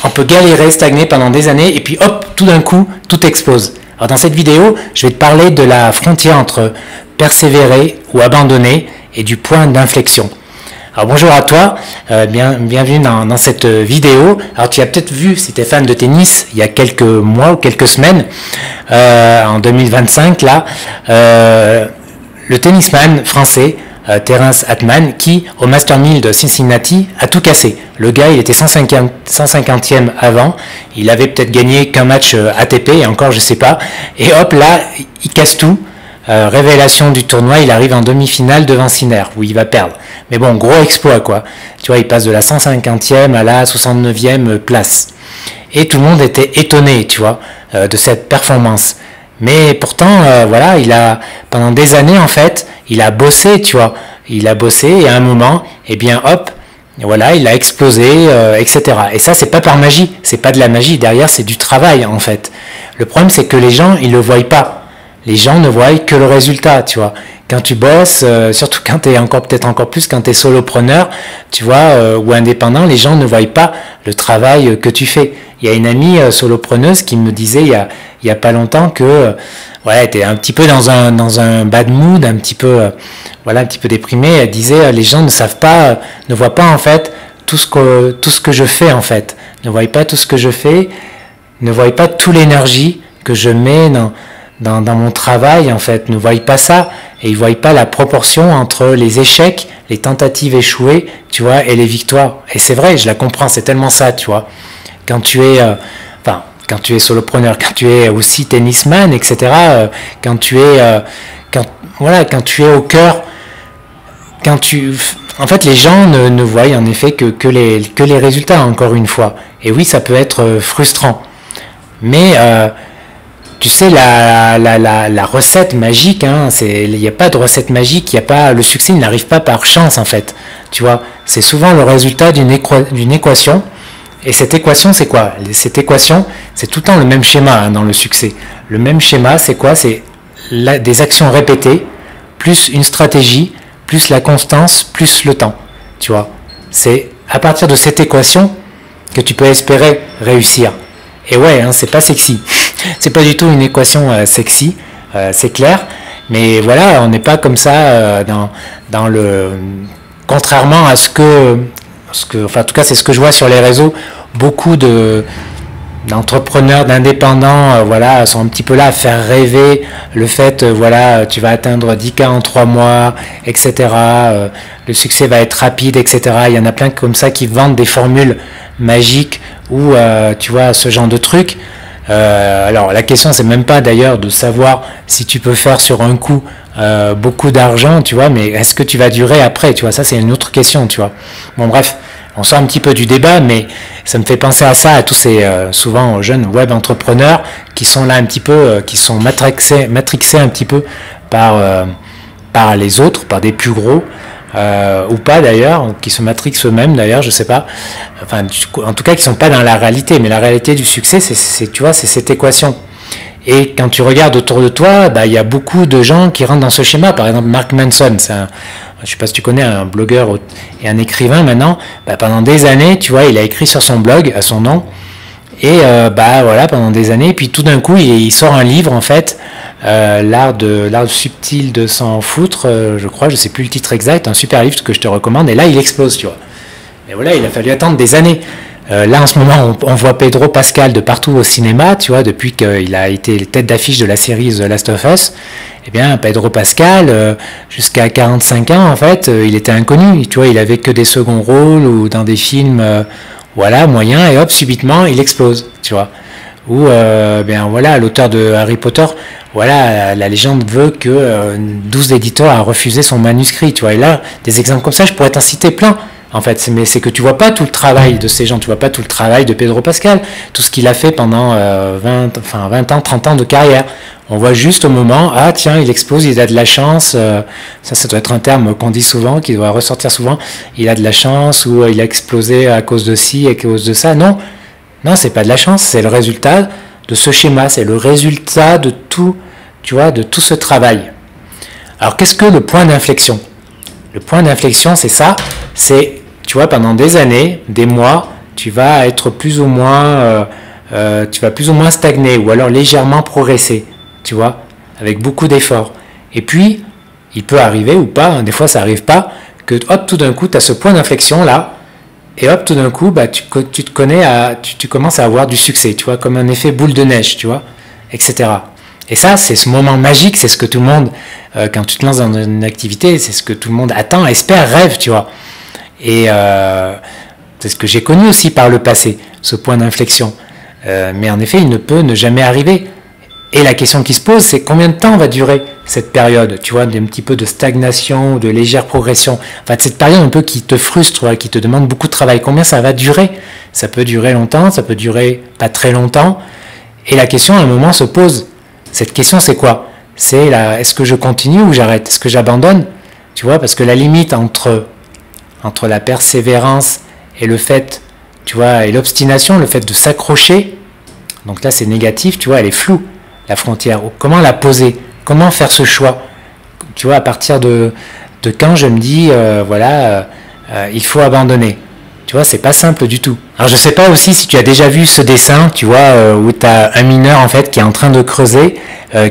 on peut galérer, stagner pendant des années, et puis hop, tout d'un coup, tout explose. Alors dans cette vidéo, je vais te parler de la frontière entre persévérer ou abandonner et du point d'inflexion. Alors bonjour à toi, bienvenue dans cette vidéo. Alors tu as peut-être vu, si tu es fan de tennis, il y a quelques mois ou quelques semaines, en 2025, là, le tennisman français, Terence Attmann, qui au Master 1000 de Cincinnati a tout cassé. Le gars, il était 150e avant, il avait peut-être gagné qu'un match ATP, et encore je sais pas, et hop là, il casse tout. Révélation du tournoi, il arrive en demi-finale devant Sinner, où il va perdre. Mais bon, gros exploit quoi. Tu vois, il passe de la 150e à la 69e place. Et tout le monde était étonné, tu vois, de cette performance. Mais pourtant, voilà, il a, pendant des années en fait, il a bossé, tu vois. Il a bossé et à un moment, eh bien hop, voilà, il a explosé, etc. Et ça, c'est pas par magie, c'est pas de la magie. Derrière, c'est du travail en fait. Le problème, c'est que les gens, ils le voient pas. Les gens ne voient que le résultat, tu vois. Quand tu bosses, surtout quand tu es peut-être encore plus quand tu es solopreneur, tu vois, ou indépendant, les gens ne voient pas le travail que tu fais. Il y a une amie solopreneuse qui me disait il y a pas longtemps que voilà, elle était un petit peu dans un bad mood, un petit peu voilà, un petit peu déprimée. Elle disait les gens ne savent pas, ne voient pas en fait tout ce que je fais en fait. Ne voient pas tout ce que je fais, ne voient pas toute l'énergie que je mets dans mon travail en fait, ne voient pas ça et ils voient pas la proportion entre les échecs, les tentatives échouées, tu vois, et les victoires. Et c'est vrai, je la comprends, c'est tellement ça, tu vois. Quand tu es, quand tu es solopreneur, quand tu es aussi tennisman, etc. Quand tu es, quand tu es au cœur, en fait, les gens ne voient en effet que les résultats, encore une fois. Et oui, ça peut être frustrant, mais tu sais, la recette magique, hein, il n'y a pas de recette magique, le succès n'arrive pas par chance en fait. Tu vois, c'est souvent le résultat d'une équation. Et cette équation, c'est quoi? Cette équation, c'est tout le temps le même schéma hein, dans le succès. Le même schéma, c'est quoi? C'est des actions répétées, plus une stratégie, plus la constance, plus le temps. Tu vois, c'est à partir de cette équation que tu peux espérer réussir. Et ouais, hein, c'est pas sexy. C'est pas du tout une équation sexy, c'est clair. Mais voilà, on n'est pas comme ça dans le... Contrairement à enfin en tout cas c'est ce que je vois sur les réseaux, beaucoup d'entrepreneurs, d'indépendants, voilà, sont un petit peu là à faire rêver le fait, voilà, tu vas atteindre 10K en 3 mois, etc. Le succès va être rapide, etc. Il y en a plein comme ça qui vendent des formules magiques ou tu vois, ce genre de trucs. Alors la question c'est même pas d'ailleurs de savoir si tu peux faire sur un coup beaucoup d'argent, tu vois, mais est-ce que tu vas durer après, tu vois, ça c'est une autre question, tu vois. Bon bref, on sort un petit peu du débat, mais ça me fait penser à ça, à tous ces souvent aux jeunes web entrepreneurs qui sont là un petit peu, qui sont matrixés un petit peu par les autres, par des plus gros. Ou pas d'ailleurs, qui se matrixent eux-mêmes d'ailleurs, je sais pas. Enfin, en tout cas, qui sont pas dans la réalité. Mais la réalité du succès, tu vois, c'est cette équation. Et quand tu regardes autour de toi, bah, il y a beaucoup de gens qui rentrent dans ce schéma. Par exemple, Mark Manson, je sais pas si tu connais, un blogueur et un écrivain maintenant. Bah, pendant des années, tu vois, il a écrit sur son blog à son nom. Et bah voilà, pendant des années. Et puis tout d'un coup, il sort un livre en fait. L'art subtil de s'en foutre, je crois, je sais plus le titre exact, un super livre que je te recommande, et là il explose, tu vois. Et voilà, il a fallu attendre des années. Là en ce moment, on voit Pedro Pascal de partout au cinéma, tu vois, depuis qu'il a été tête d'affiche de la série The Last of Us. Eh bien, Pedro Pascal, jusqu'à 45 ans, en fait, il était inconnu, tu vois, il avait que des seconds rôles ou dans des films, voilà, moyens, et hop, subitement, il explose, tu vois. Ou bien voilà, l'auteur de Harry Potter, voilà, la légende veut que 12 éditeurs a refusé son manuscrit, tu vois. Et là, des exemples comme ça, je pourrais t'en citer plein. En fait, mais c'est que tu vois pas tout le travail de ces gens, tu vois pas tout le travail de Pedro Pascal, tout ce qu'il a fait pendant 20 ans, 30 ans de carrière. On voit juste au moment, ah tiens, il explose, il a de la chance, ça doit être un terme qu'on dit souvent, qui doit ressortir souvent, il a de la chance, ou il a explosé à cause de ci, à cause de ça. Non, c'est pas de la chance, c'est le résultat de ce schéma, c'est le résultat de tout, tu vois, de tout ce travail. Alors qu'est-ce que le point d'inflexion? Le point d'inflexion, c'est ça, c'est, tu vois, pendant des années, des mois, tu vas être plus ou moins, tu vas plus ou moins stagner ou alors légèrement progresser, tu vois, avec beaucoup d'efforts. Et puis, il peut arriver ou pas, hein, des fois ça n'arrive pas, que hop, tout d'un coup, tu as ce point d'inflexion là, et hop, tout d'un coup, bah, tu commences à avoir du succès, tu vois, comme un effet boule de neige, tu vois, etc. Et ça, c'est ce moment magique, c'est ce que tout le monde, quand tu te lances dans une activité, c'est ce que tout le monde attend, espère, rêve, tu vois. Et c'est ce que j'ai connu aussi par le passé, ce point d'inflexion. Mais en effet, il ne peut ne jamais arriver. Et la question qui se pose, c'est combien de temps va durer cette période, tu vois, d'un petit peu de stagnation, de légère progression. Enfin, cette période un peu qui te frustre, qui te demande beaucoup de travail. Combien ça va durer? Ça peut durer longtemps, ça peut durer pas très longtemps. Et la question, à un moment, se pose. Cette question, c'est quoi? C'est est-ce que je continue ou j'arrête? Est-ce que j'abandonne? Tu vois, parce que la limite entre la persévérance et le fait, tu vois, et l'obstination, le fait de s'accrocher, donc là, c'est négatif, tu vois, elle est floue. La frontière, comment la poser, comment faire ce choix, tu vois, à partir de quand je me dis, il faut abandonner, tu vois, c'est pas simple du tout. Alors je sais pas aussi si tu as déjà vu ce dessin, tu vois, où tu as un mineur en fait qui est en train de creuser,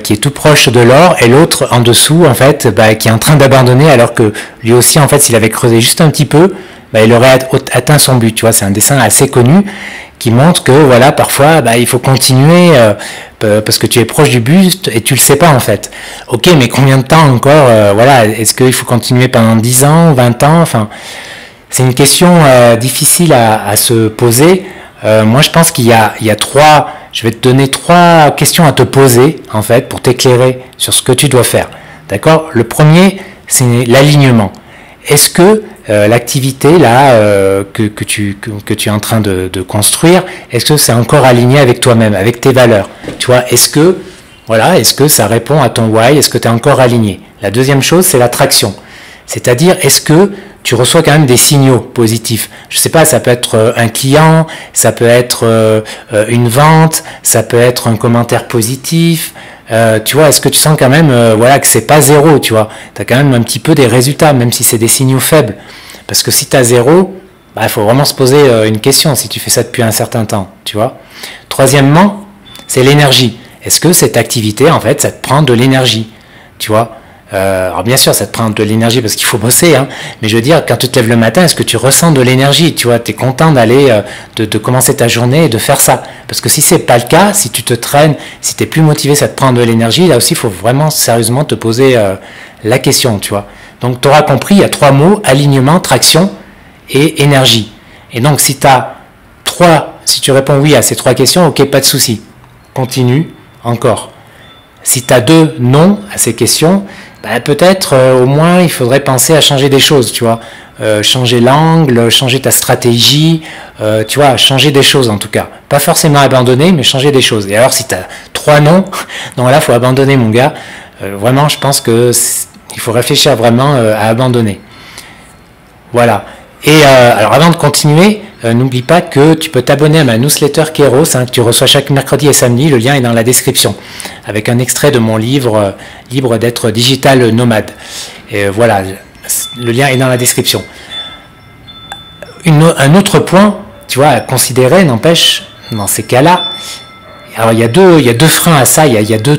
qui est tout proche de l'or, et l'autre en dessous en fait, qui est en train d'abandonner, alors que lui aussi en fait, s'il avait creusé juste un petit peu, il aurait atteint son but, tu vois, c'est un dessin assez connu, qui montre que voilà, parfois il faut continuer parce que tu es proche du but et tu le sais pas en fait. Ok, mais combien de temps encore voilà, est-ce qu'il faut continuer pendant 10 ans, 20 ans? Enfin, c'est une question difficile à se poser. Moi, je pense qu'il y a je vais te donner 3 questions à te poser en fait pour t'éclairer sur ce que tu dois faire. D'accord? Le premier, c'est l'alignement. Est-ce que l'activité là que tu es en train de construire, est-ce que c'est encore aligné avec toi-même, avec tes valeurs? Tu vois, est-ce que ça répond à ton why? Est-ce que tu es encore aligné? La deuxième chose, c'est l'attraction. C'est-à-dire, est-ce que tu reçois quand même des signaux positifs? Je sais pas, ça peut être un client, ça peut être une vente, ça peut être un commentaire positif. Tu vois, est-ce que tu sens quand même que c'est pas zéro, tu vois, tu as quand même un petit peu des résultats, même si c'est des signaux faibles. Parce que si tu as zéro, il faut vraiment se poser une question si tu fais ça depuis un certain temps, tu vois. Troisièmement, c'est l'énergie. Est-ce que cette activité, en fait, ça te prend de l'énergie, tu vois? Alors bien sûr, ça te prend de l'énergie parce qu'il faut bosser, hein, mais je veux dire, quand tu te lèves le matin, est-ce que tu ressens de l'énergie? Tu vois, tu es content d'aller, de commencer ta journée et de faire ça. Parce que si c'est pas le cas, si tu te traînes, si tu es plus motivé, ça te prend de l'énergie, là aussi, il faut vraiment sérieusement te poser la question, tu vois. Donc tu auras compris, il y a 3 mots, alignement, traction et énergie. Et donc si tu réponds oui à ces 3 questions, ok, pas de souci. Continue, encore. Si tu as 2 non à ces questions, peut-être au moins il faudrait penser à changer des choses, tu vois, changer l'angle, changer ta stratégie, tu vois, changer des choses en tout cas. Pas forcément abandonner, mais changer des choses. Et alors si tu as 3 non, donc là il faut abandonner mon gars. Vraiment, je pense que il faut réfléchir vraiment à abandonner. Voilà. Et alors avant de continuer, n'oublie pas que tu peux t'abonner à ma newsletter Kéros, que tu reçois chaque mercredi et samedi, le lien est dans la description, avec un extrait de mon livre Libre d'être digital nomade. Et voilà, le lien est dans la description. Un autre point, tu vois, à considérer, n'empêche, dans ces cas-là, alors il y a deux freins à ça, il y a deux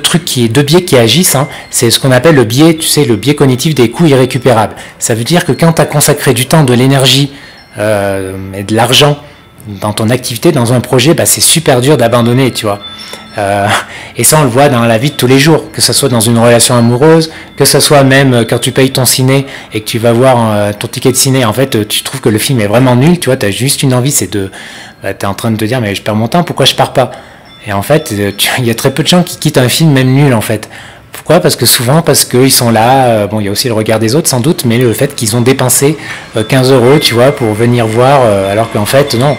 biais qui agissent, hein. C'est ce qu'on appelle le biais, tu sais, le biais cognitif des coûts irrécupérables. Ça veut dire que quand tu as consacré du temps, de l'énergie et de l'argent dans ton activité, dans un projet, c'est super dur d'abandonner, tu vois. Et ça, on le voit dans la vie de tous les jours, que ce soit dans une relation amoureuse, que ce soit même quand tu payes ton ciné et que tu vas voir ton ticket de ciné, en fait, tu trouves que le film est vraiment nul, tu vois, tu as juste une envie, c'est tu es en train de te dire, mais je perds mon temps, pourquoi je pars pas? Et en fait, il y a très peu de gens qui quittent un film même nul, en fait. Pourquoi? Parce qu'ils sont là, il y a aussi le regard des autres sans doute, mais le fait qu'ils ont dépensé 15 €, tu vois, pour venir voir, alors qu'en fait, non.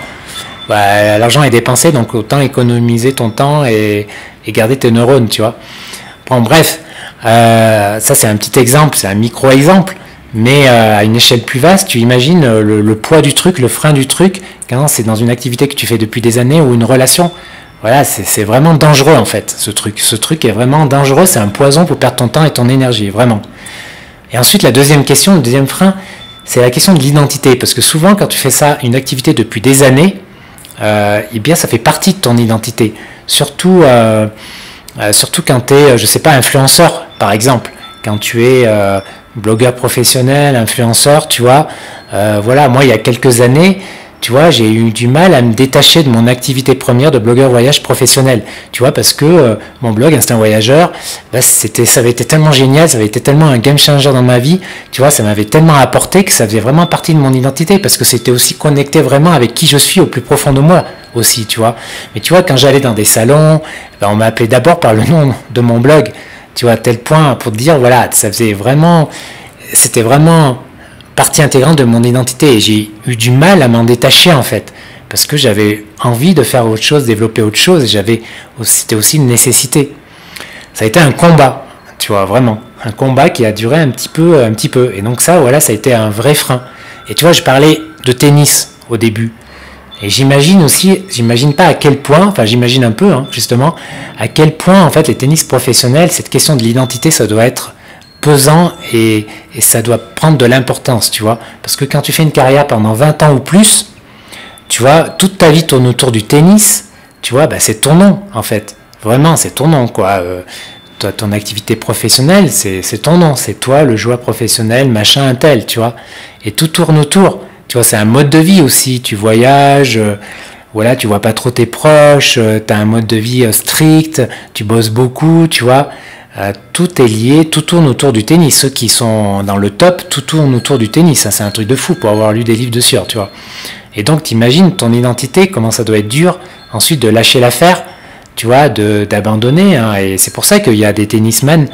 L'argent est dépensé, donc autant économiser ton temps et garder tes neurones, tu vois. Bon, bref, ça c'est un petit exemple, c'est un micro-exemple, mais à une échelle plus vaste, tu imagines le poids du truc, le frein du truc, quand c'est dans une activité que tu fais depuis des années ou une relation. Voilà, c'est vraiment dangereux en fait, ce truc. Ce truc est vraiment dangereux, c'est un poison pour perdre ton temps et ton énergie, vraiment. Et ensuite, la deuxième question, le deuxième frein, c'est la question de l'identité. Parce que souvent, quand tu fais ça, une activité depuis des années, eh bien ça fait partie de ton identité. Surtout quand tu es, je sais pas, influenceur, par exemple. Quand tu es blogueur professionnel, influenceur, tu vois. Voilà, moi, il y a quelques années, tu vois, j'ai eu du mal à me détacher de mon activité première de blogueur voyage professionnel. Tu vois, parce que mon blog Instinct Voyageur, bah, ça avait été tellement génial, ça avait été tellement un game changer dans ma vie. Tu vois, ça m'avait tellement apporté que ça faisait vraiment partie de mon identité, parce que c'était aussi connecté vraiment avec qui je suis au plus profond de moi aussi, tu vois. Mais tu vois, quand j'allais dans des salons, bah, on m'appelait d'abord par le nom de mon blog, tu vois, à tel point pour te dire, voilà, ça faisait vraiment, c'était vraiment partie intégrante de mon identité, et j'ai eu du mal à m'en détacher en fait, parce que j'avais envie de faire autre chose, développer autre chose, et c'était aussi une nécessité. Ça a été un combat, tu vois, vraiment, un combat qui a duré un petit peu, et donc ça, voilà, ça a été un vrai frein. Et tu vois, je parlais de tennis au début, et j'imagine pas à quel point, enfin j'imagine un peu, hein, justement, à quel point en fait les tennis professionnels, cette question de l'identité, ça doit être pesant et ça doit prendre de l'importance, tu vois. Parce que quand tu fais une carrière pendant 20 ans ou plus, tu vois, toute ta vie tourne autour du tennis, tu vois, bah, c'est ton nom, en fait. Vraiment, c'est ton nom, quoi. Ton activité professionnelle, c'est ton nom. C'est toi, le joueur professionnel, machin, un tel, tu vois. Et tout tourne autour. Tu vois, c'est un mode de vie aussi. Tu voyages, voilà, tu vois pas trop tes proches, tu as un mode de vie strict, tu bosses beaucoup, tu vois. Tout est lié, tout tourne autour du tennis. Ceux qui sont dans le top, tout tourne autour du tennis. C'est un truc de fou pour avoir lu des livres dessus, tu vois. Et donc, t'imagines ton identité, comment ça doit être dur, ensuite de lâcher l'affaire, tu vois, d'abandonner. Hein. Et c'est pour ça qu'il y a des tennismen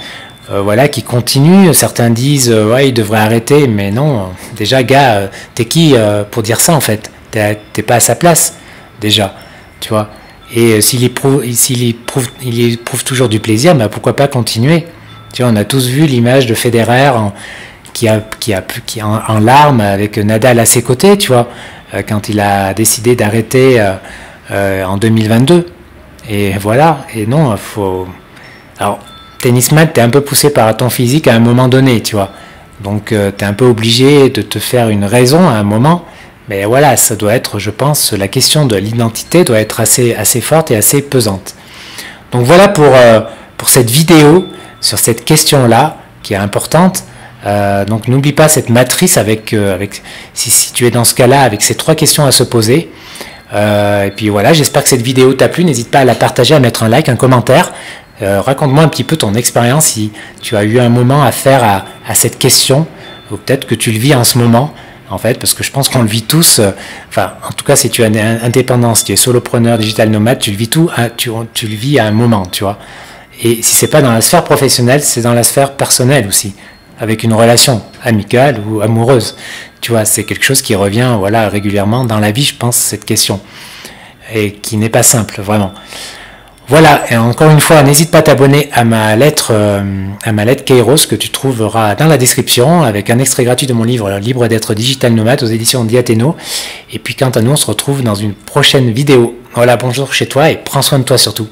voilà, qui continuent. Certains disent, ouais, ils devraient arrêter. Mais non, déjà, gars, t'es qui pour dire ça, en fait? T'es pas à sa place, déjà, tu vois. Et s'il éprouve toujours du plaisir, bah pourquoi pas continuer? Tu vois, on a tous vu l'image de Federer qui est en larmes avec Nadal à ses côtés, tu vois, quand il a décidé d'arrêter en 2022. Et voilà, et non, faut... Alors, tennisman, t'es un peu poussé par ton physique à un moment donné, tu vois. Donc, t'es un peu obligé de te faire une raison à un moment. Mais voilà, ça doit être, je pense, la question de l'identité doit être assez forte et assez pesante. Donc voilà pour cette vidéo sur cette question-là, qui est importante. Donc n'oublie pas cette matrice si tu es dans ce cas-là, avec ces 3 questions à se poser. Et puis voilà, j'espère que cette vidéo t'a plu. N'hésite pas à la partager, à mettre un like, un commentaire. Raconte-moi un petit peu ton expérience, si tu as eu un moment à faire à cette question, ou peut-être que tu le vis en ce moment. En fait, parce que je pense qu'on le vit tous, enfin, en tout cas, si tu es indépendant, si tu es solopreneur, digital nomade, tu le vis tu le vis à un moment, tu vois. Et si c'est pas dans la sphère professionnelle, c'est dans la sphère personnelle aussi, avec une relation amicale ou amoureuse. Tu vois, c'est quelque chose qui revient, voilà, régulièrement dans la vie, je pense, cette question. Et qui n'est pas simple, vraiment. Voilà, et encore une fois, n'hésite pas à t'abonner à ma lettre Kairos que tu trouveras dans la description avec un extrait gratuit de mon livre Libre d'être digital nomade aux éditions Diathéno. Et puis quant à nous, on se retrouve dans une prochaine vidéo. Voilà, bonjour chez toi et prends soin de toi surtout.